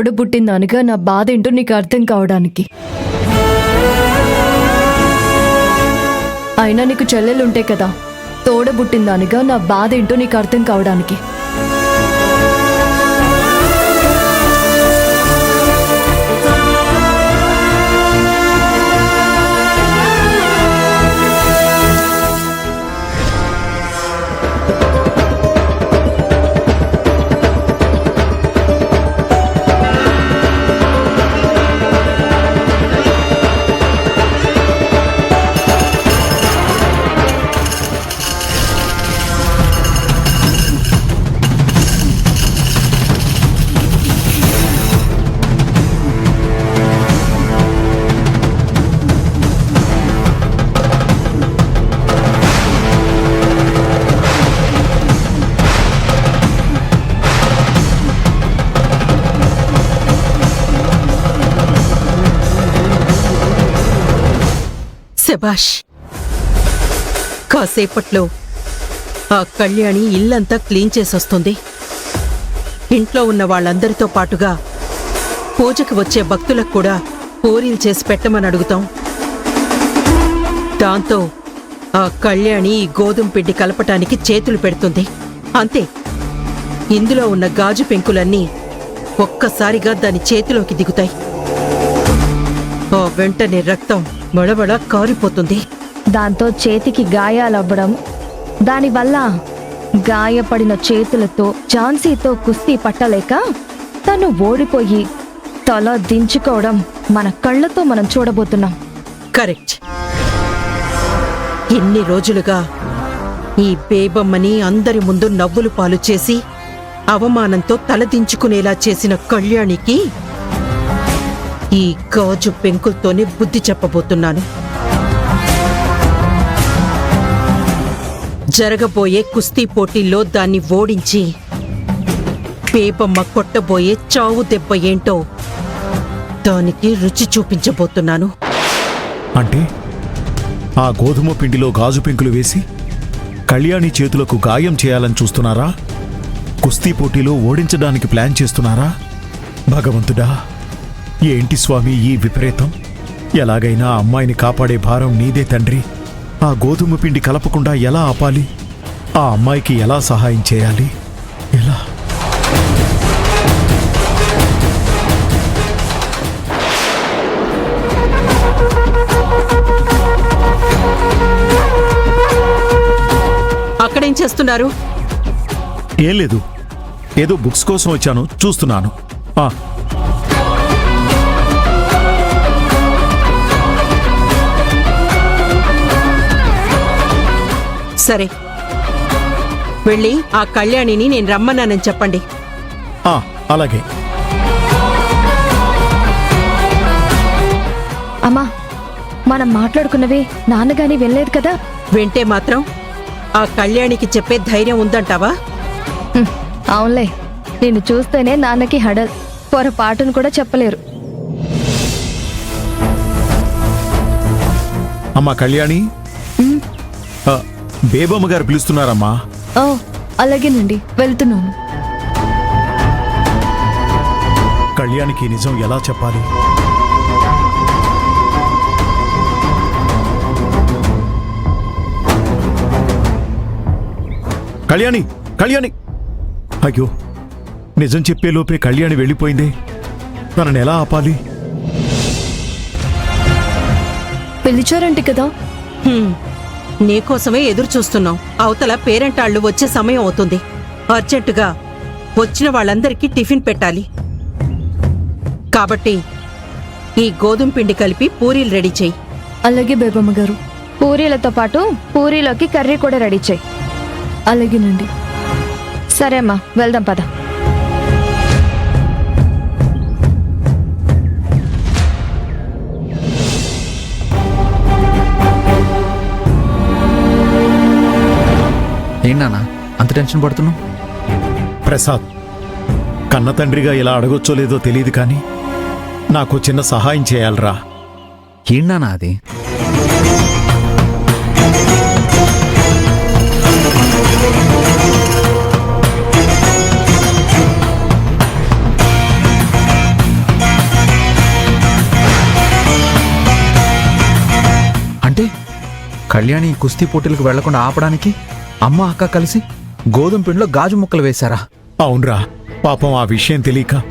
తోడబుట్టిందానిగా నా బాధ ఏంటో నీకు అర్థం కావడానికి. అయినా నీకు చెల్లెలుంటే కదా, తోడబుట్టిందానిగా నా బాధ ఏంటో నీకు అర్థం కావడానికి. శభాష్. కాసేపట్లో ఆ కళ్యాణి ఇల్లంతా క్లీన్ చేసొస్తుంది. ఇంట్లో ఉన్న వాళ్ళందరితో పాటుగా పూజకి వచ్చే భక్తులకు కూడా పూరీలు చేసి పెట్టమని అడుగుతాం. దాంతో ఆ కళ్యాణి ఈ గోధుమ పిండి కలపటానికి చేతులు పెడుతుంది. అంతే, ఇందులో ఉన్న గాజు పెంకులన్నీ ఒక్కసారిగా దాని చేతిలోకి దిగుతాయి. ఆ వెంటనే రక్తం బడబడ కారిపోతుంది. దాంతో చేతికి గాయాలవ్వడం, దానివల్ల గాయపడిన చేతులతో ఝాన్సీతో కుస్తీ పట్టలేక తను ఓడిపోయి తల దించుకోవడం మన కళ్ళతో మనం చూడబోతున్నాం. కరెక్ట్. ఎన్ని రోజులుగా ఈ బేబమ్మని అందరి ముందు నవ్వులు పాలు చేసి అవమానంతో తలదించుకునేలా చేసిన కళ్యాణికి ఈ గాజు పెంకులతోనే బుద్ధి చెప్పబోతున్నాను. జరగబోయే కుస్తీ పోటీల్లో దాన్ని ఓడించి బేబమ్మ కొట్టబోయే చావు దెబ్బ ఏంటో దానికి రుచి చూపించబోతున్నాను. అంటే ఆ గోధుమ పిండిలో గాజు పెంకులు వేసి కళ్యాణి చేతులకు గాయం చేయాలని చూస్తున్నారా? కుస్తీ పోటీలో ఓడించడానికి ప్లాన్ చేస్తున్నారా? భగవంతుడా, ఏంటి స్వామి ఈ విపరీతం? ఎలాగైనా అమ్మాయిని కాపాడే భారం నీదే తండ్రి. ఆ గోధుమ పిండి కలపకుండా ఎలా ఆపాలి? ఆ అమ్మాయికి ఎలా సహాయం చేయాలి? ఎలా? అక్కడేం చేస్తున్నారు? ఏం లేదు, ఏదో బుక్స్ కోసం వచ్చాను, చూస్తున్నాను. సరే, వెళ్ళి ఆ కళ్యాణిని నేను రమ్మన్నానని చెప్పండి. అలాగే. అమ్మా, మనం మాట్లాడుకున్నవే నాన్నగాని వెళ్ళలేదు కదా? వింటే మాత్రం ఆ కళ్యాణికి చెప్పే ధైర్యం ఉందంటావా? అవునులే, నిన్ను చూస్తేనే నాన్నకి హడల్, పొరపాటును కూడా చెప్పలేరు. అమ్మా కళ్యాణి, బేబమ్మ గారు పిలుస్తున్నారమ్మా. అలాగేనండి, వెళ్తున్నాను. కళ్యాణికి నిజం ఎలా చెప్పాలి? కళ్యాణి, కళ్యాణి! అయ్యో, నిజం చెప్పేలోపే కళ్యాణి వెళ్ళిపోయిందే. తనని ఎలా ఆపాలి? పిలిచారంటే కదా? నీకోసమే ఎదురు చూస్తున్నాం. అవతల పేరెంటాళ్ళు వచ్చే సమయం అవుతుంది. అర్జెంటుగా వచ్చిన వాళ్ళందరికీ టిఫిన్ పెట్టాలి. కాబట్టి ఈ గోధుమ పిండి కలిపి పూరీలు రెడీ చెయ్యి. అలాగే బేబమ్మ గారు. పూరీలతో పాటు పూరీలోకి కర్రీ కూడా రెడీ చెయ్యి. అలాగేనండి. సరే అమ్మా, వెళ్దాం పద. ఏంటన్నా అంత టెన్షన్ పడుతున్నావు? ప్రసాద్, కన్న తండ్రిగా ఇలా అడగొచ్చో లేదో తెలియదు కానీ నాకు చిన్న సహాయం చేయాలరా. ఏంటన్నా అది? కళ్యాణి ఈ కుస్తీ పోటీలకు వెళ్లకుండా ఆపడానికి అమ్మ అక్క కలిసి గోధుమ పిండిలో గాజు ముక్కలు వేశారా? అవునరా, పాపం ఆ విషయం తెలియక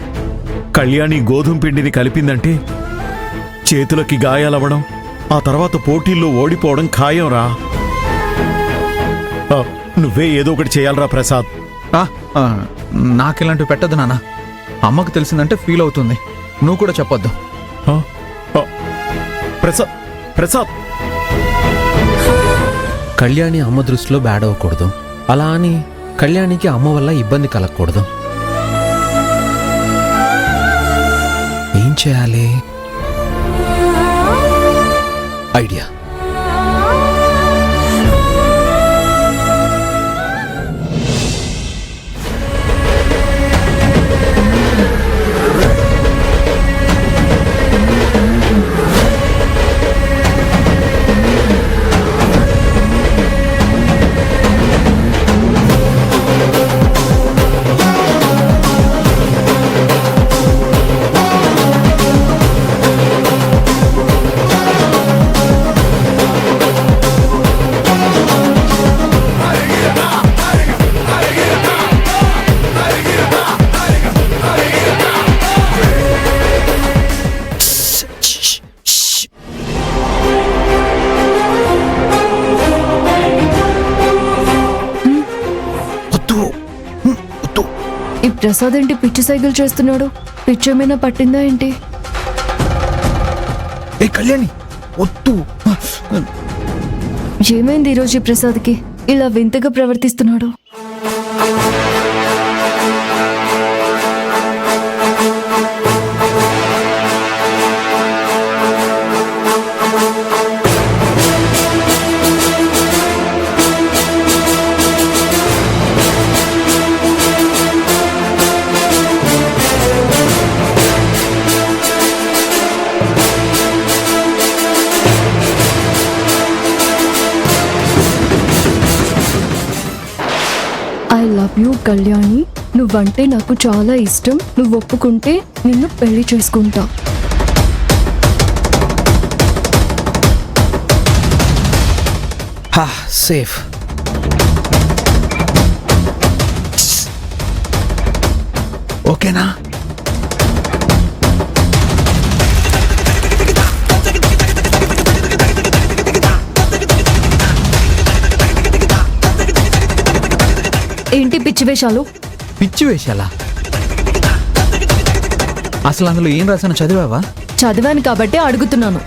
కళ్యాణి గోధుమ పిండిని కలిపిందంటే చేతులకి గాయాలవ్వడం, ఆ తర్వాత పోటీల్లో ఓడిపోవడం ఖాయంరా. నువ్వే ఏదో ఒకటి చేయాలరా ప్రసాద్. నాకిలాంటివి పెట్టద్దు నాన్న. అమ్మకు తెలిసిందంటే ఫీల్ అవుతుంది. నువ్వు కూడా చెప్పొద్దు. ఆ, ఆ, ప్రసాద్ ప్రసాద్ కళ్యాణి అమ్మ దృష్టిలో బ్యాడ్ అవ్వకూడదు. అలా అని కళ్యాణికి అమ్మ వల్ల ఇబ్బంది కలగకూడదు. ఏం చేయాలి? ఐడియా. ఈ ప్రసాద్ ఏంటి పిచ్చి సైకిల్ చేస్తున్నాడు? పిచ్చి ఏమైనా పట్టిందా ఏంటి? ఏ కళ్యాణి వద్దు. ఏమైంది ఈరోజు ఈ ప్రసాద్కి ఇలా వింతగా ప్రవర్తిస్తున్నాడు? I love you Kalyani. నువ్వంటే నాకు చాలా ఇష్టం. నువ్వు ఒప్పుకుంటే నిన్ను పెళ్లి చేసుకుంటా. సేఫ్. ఓకేనా? ఏంటి పిచ్చి వేషాలు? పిచ్చి వేషాలా? అసలు అందులో ఏం రాసానో చదివావా? చదివాను కాబట్టి అడుగుతున్నాను.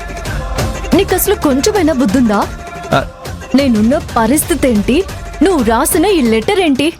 నీకు అసలు కొంచెమైనా బుద్ధుందా? ఆ, నేనున్న పరిస్థితి ఏంటి? నువ్వు రాసిన ఈ లెటర్ ఏంటి?